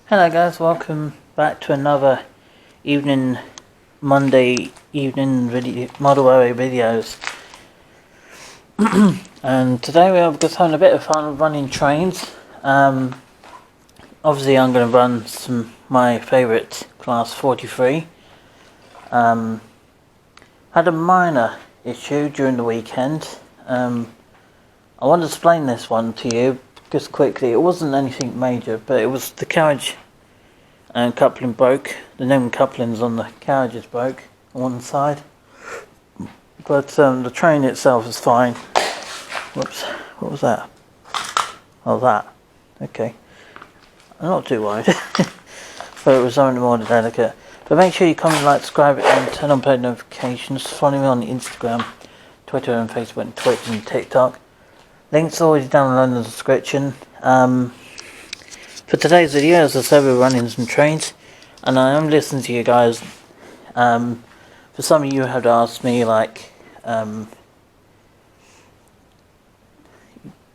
Hello guys, welcome back to another Monday evening video, model array videos. And today we are just having a bit of fun running trains. Obviously I'm going to run my favourite class 43. Had a minor issue during the weekend. I want to explain this one to you just quickly. It wasn't anything major, but it was the carriage and coupling broke. The known couplings on the carriages broke on one side, but the train itself is fine. Whoops, what was that? Oh, that. Okay, I'm not too worried. But it was something more delicate. But make sure you comment, like, subscribe, and turn on post notifications. Follow me on Instagram, Twitter, and Facebook, and Twitch, and TikTok. Links always down below in the description. For today's video, as I said, we're running some trains, and I am listening to you guys. For some of you have asked me, like, you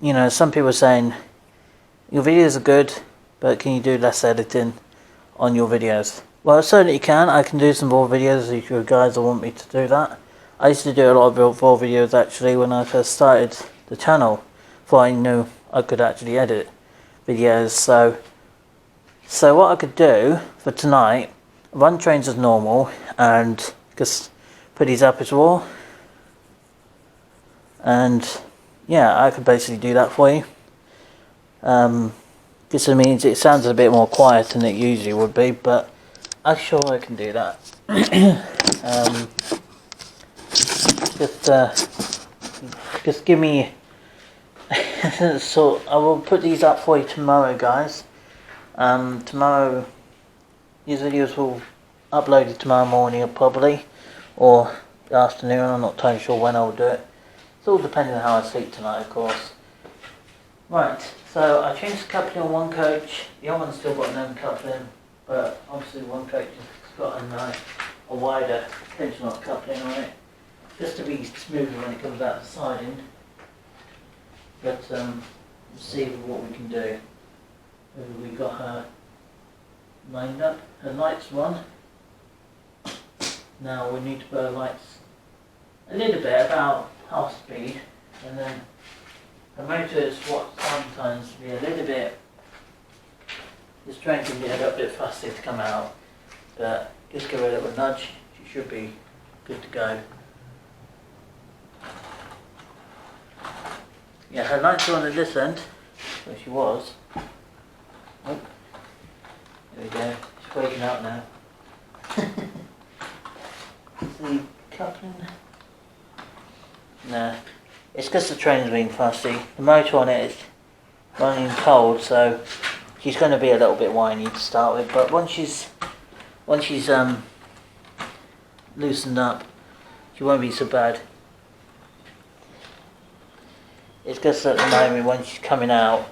know, some people are saying your videos are good, but can you do less editing on your videos? Well, I certainly can. I can do some more videos if you guys want me to do that. I used to do a lot of more videos actually when I first started the channel, before I knew I could actually edit videos. So what I could do for tonight, run trains as normal and just put these up as well, and yeah, I could basically do that for you. This means it sounds a bit more quiet than it usually would be, but I'm sure I can do that. Just give me so I will put these up for you tomorrow, guys. Tomorrow, these videos will upload it tomorrow morning probably, or the afternoon. I'm not entirely sure when I'll do it. It's all depending on how I sleep tonight, of course. Right, so I changed the coupling on one coach. The other one's still got no coupling, but obviously one coach has got a wider tension lock coupling on it, just to be smoother when it comes out the siding. But we'll see what we can do. We got her lined up. Her lights run. Now we need to put her lights a little bit, about half speed, and then the motor is what sometimes be a little bit. This train can be a little bit fussy to come out, but just give her a little nudge. She should be good to go. Yeah, her lights are on at this end, where she was. Oh, there we go. She's waking up now. The coupling? Nah, it's because the train's being fussy. The motor on it is running cold, so she's going to be a little bit whiny to start with. But once she's loosened up, she won't be so bad. It's just at the moment when she's coming out,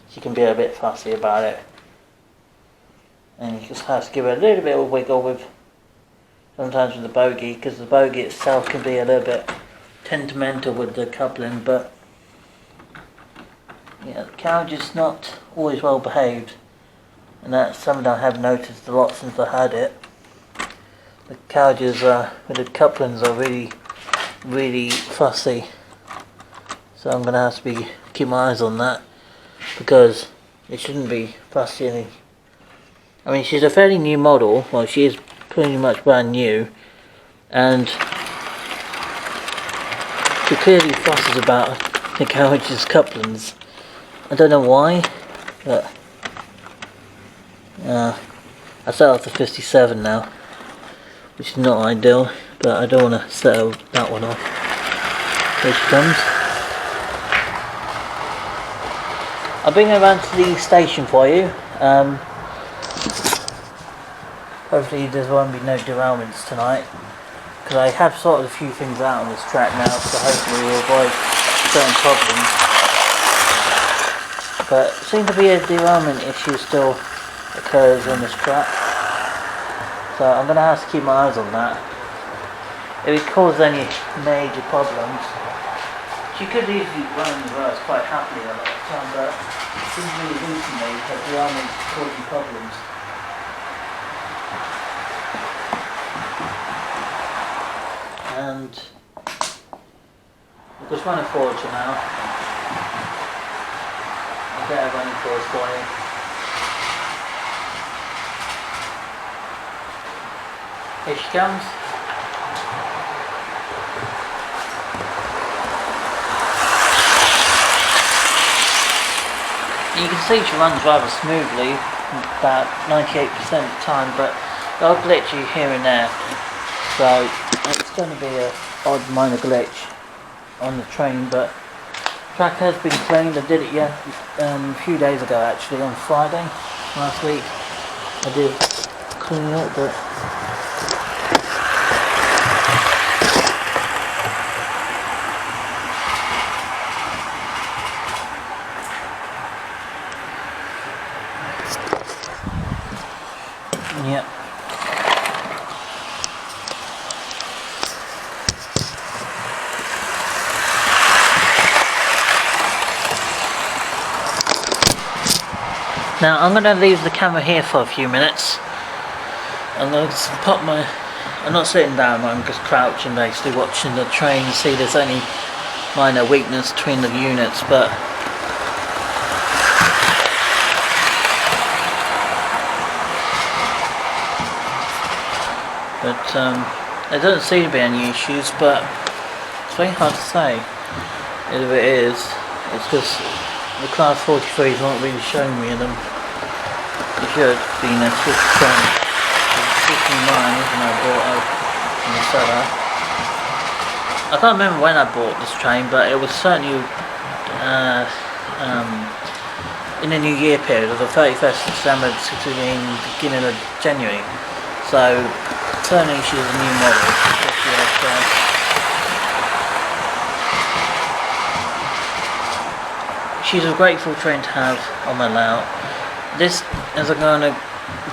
she can be a bit fussy about it, and you just have to give her a little bit of a wiggle with, sometimes with the bogie, because the bogie itself can be a little bit temperamental with the coupling. But yeah, the carriage is not always well behaved, and that's something I have noticed a lot since I had it. The carriages with the couplings are really fussy, so I'm going to have to keep my eyes on that, because it shouldn't be fussy. I mean, she's a fairly new model. Well, she is pretty much brand new, and she clearly fusses about the carriage's couplings. I don't know why, but I set off the 57 now, which is not ideal, but I don't want to set that one off. Here she comes. I'll bring her around to the station for you. Hopefully there won't be no derailments tonight, because I have sorted a few things out on this track now, so hopefully we'll avoid certain problems. But it seems to be a derailment issue still occurs on this track, so I'm going to have to keep my eyes on that. If it causes any major problems, She could easily run in reverse quite happily a lot of the time, but she's really losing me because the arm is causing problems. And we're just running forward to now. I'll get her running forward for you. Here she comes. You can see she runs rather smoothly, about 98% of the time, but they'll glitch you here and there. So it's going to be an odd minor glitch on the train, but the track has been cleaned. I did it a few days ago actually, on Friday last week. I did clean it, but yep. Now I'm going to leave the camera here for a few minutes. I'm going to pop my... I'm not sitting down, I'm just crouching basically watching the train, see if there's any minor weakness between the units, but there doesn't seem to be any issues, but it's very hard to say if it is. It's just the class 43 is not really showing me them. It should be in a 69, isn't I bought out in the cellar. I can't remember when I bought this train, but it was certainly in the New Year period, of the 31st of December to the beginning of January. So certainly she's a new model. She's a grateful train to have on my layout. This, as I'm going to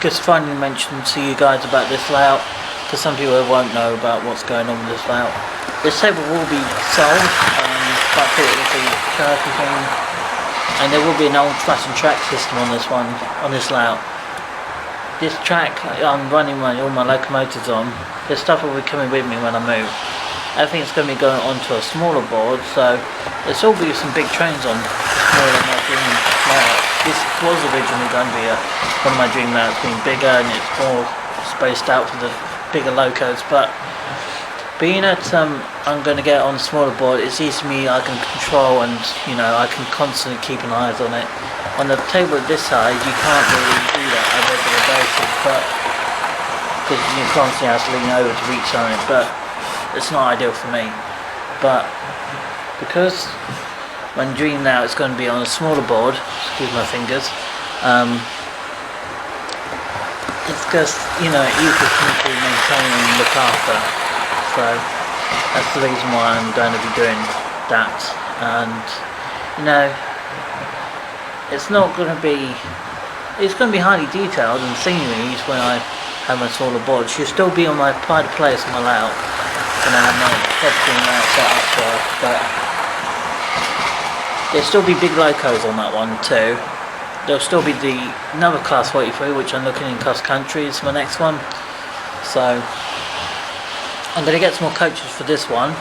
just finally mention to you guys about this layout, because some people won't know about what's going on with this layout. This table will be sold, but it will be a charity thing, and there will be an old-fashioned track system on this one, on this layout. This track I'm running all my locomotives on, this stuff will be coming with me when I move. Everything's going to be going onto a smaller board, so there'll still be some big trains on the smaller my dream layout. This was originally going to be one of my dream layouts, being bigger and it's more spaced out for the bigger locos, but being that I'm going to get on a smaller board, it's easy for me, I can control and I can constantly keep an eye on it. On the table at this size you can't really do that on a regular basis, but because you constantly have to lean over to reach on it, but it's not ideal for me. But because when dream now it's going to be on a smaller board, excuse my fingers, it's just easier for me to maintain and look after. So that's the reason why I'm going to be doing that. And it's not going to be, it's going to be highly detailed and sceneries when I have my smaller board. She'll still be on my pride of place on my layout, and I have my property layout set up for her, but there'll still be big locos on that one too. There'll still be another class 43, which I'm looking in cross country, is my next one. So I'm going to get some more coaches for this one.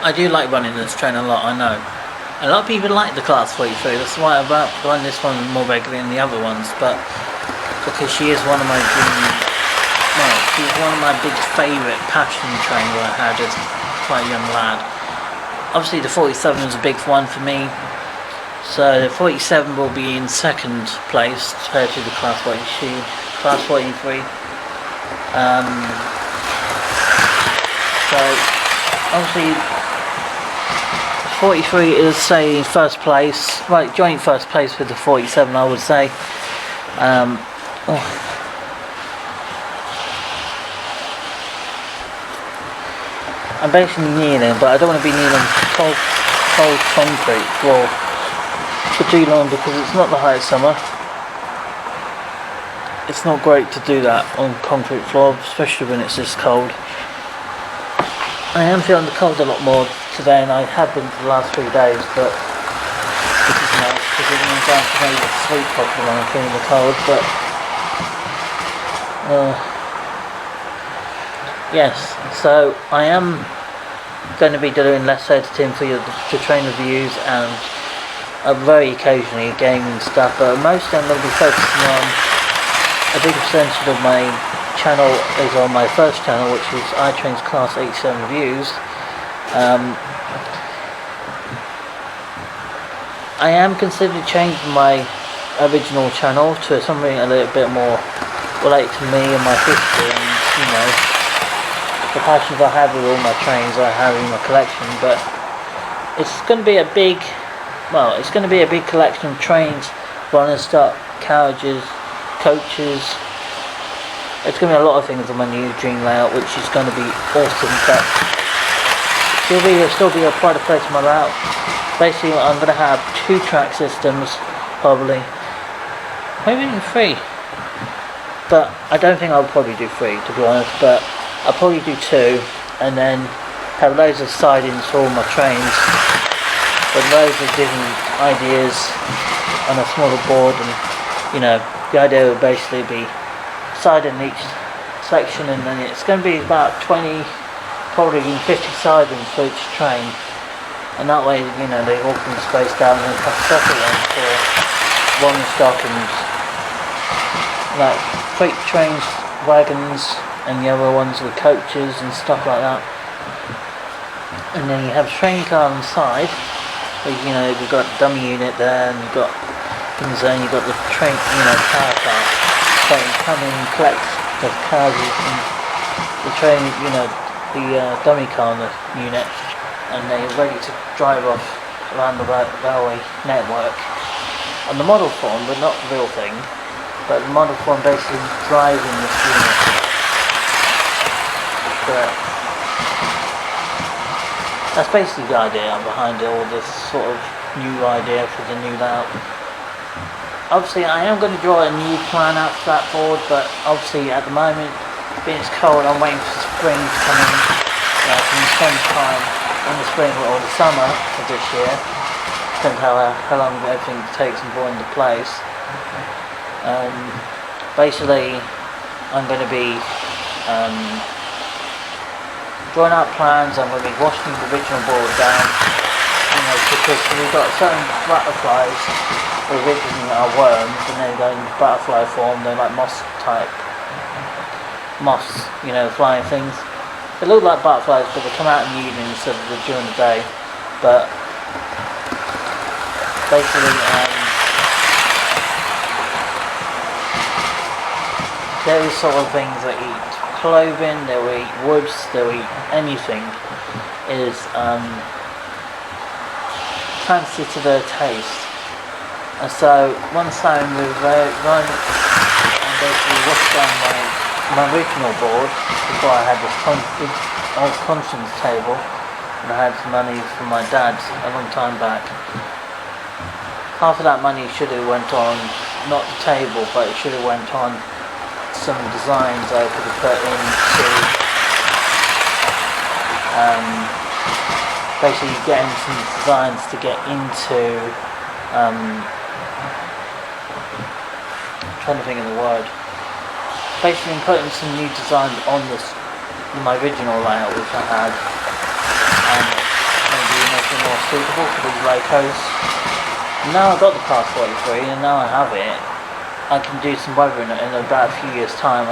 I do like running this train a lot, I know. A lot of people like the class 43, that's why I run this one more regularly than the other ones, but because she is one of my she's one of my big favourite passion trains I had as quite a young lad. Obviously the 47 is a big one for me, so the 47 will be in second place compared to the class 43. So obviously 43 is, say, first place, right, joint first place with the 47, I would say. I'm basically kneeling, but I don't want to be kneeling cold concrete floor. for too long because it's not the height of summer. It's not great to do that on concrete floor, especially when it's this cold. I am feeling the cold a lot more today, and I have been for the last 3 days, but which is nice because it means I can able to sleep properly when I'm feeling the cold. But yes, so I am going to be doing less editing for you to train reviews and very occasionally gaming stuff, but mostly I'm going to be focusing on a big percentage of my channel is on my first channel, which is iTrains Class 87 Reviews. I am considering changing my original channel to something a little bit more related to me and my history and, you know, the passions I have with all my trains I have in my collection. But it's going to be a big, well, it's going to be a big collection of trains, running stock, carriages, coaches. It's going to be a lot of things on my new dream layout, which is going to be awesome. But there'll still be quite a place in my layout. Basically, I'm going to have 2 track systems, probably, maybe even 3. But I don't think I'll probably do 3, to be honest. But I'll probably do 2, and then have loads of sidings for all my trains, with loads of different ideas on a smaller board. And you know, the idea will basically be siding each section, and then it's going to be about 20, probably even 50 sidings for each train, and that way, you know, they all can be spaced out and then have separate ones for rolling stock and like freight trains, wagons, and the other ones with coaches and stuff like that. And then you have a train car on the side, where, you know, you've got the dummy unit there, and you've got things there, and you've got the train, you know, car, so you come in and collect the cars and the train, you know, the dummy car on the unit, and they're ready to drive off around the railway network on the model form, but not the real thing. But the model form basically driving this unit. But that's basically the idea behind all this sort of new idea for the new layout. Obviously, I am going to draw a new plan out for that board, but obviously at the moment, being it's cold, I'm waiting for spring to come in. I can spend time in the spring or the summer of this year, depends how long everything takes and fall into place. Basically, I'm going to be drawing out plans. I'm going to be washing the original board down, you know, because we've got certain butterflies originally are worms, and then go in butterfly form. They're like moss, you know, flying things. They look like butterflies, but they come out in the evening instead of during the day. But basically, those sort of things that eat clothing, they will eat woods, they will eat anything, is fancy to their taste. And so once I'm run and basically wash down my original board, before I had this old conscience table, and I had some money from my dad a long time back. Half of that money should have went on, not the table, but it should have went on some designs I could have put into basically getting some designs to get into I'm trying to think of the word. Basically putting some new designs on my original layout which I had, and maybe make it more suitable for these locos. Now I've got the Class 43 and now I have it, I can do some weathering in about a few years time.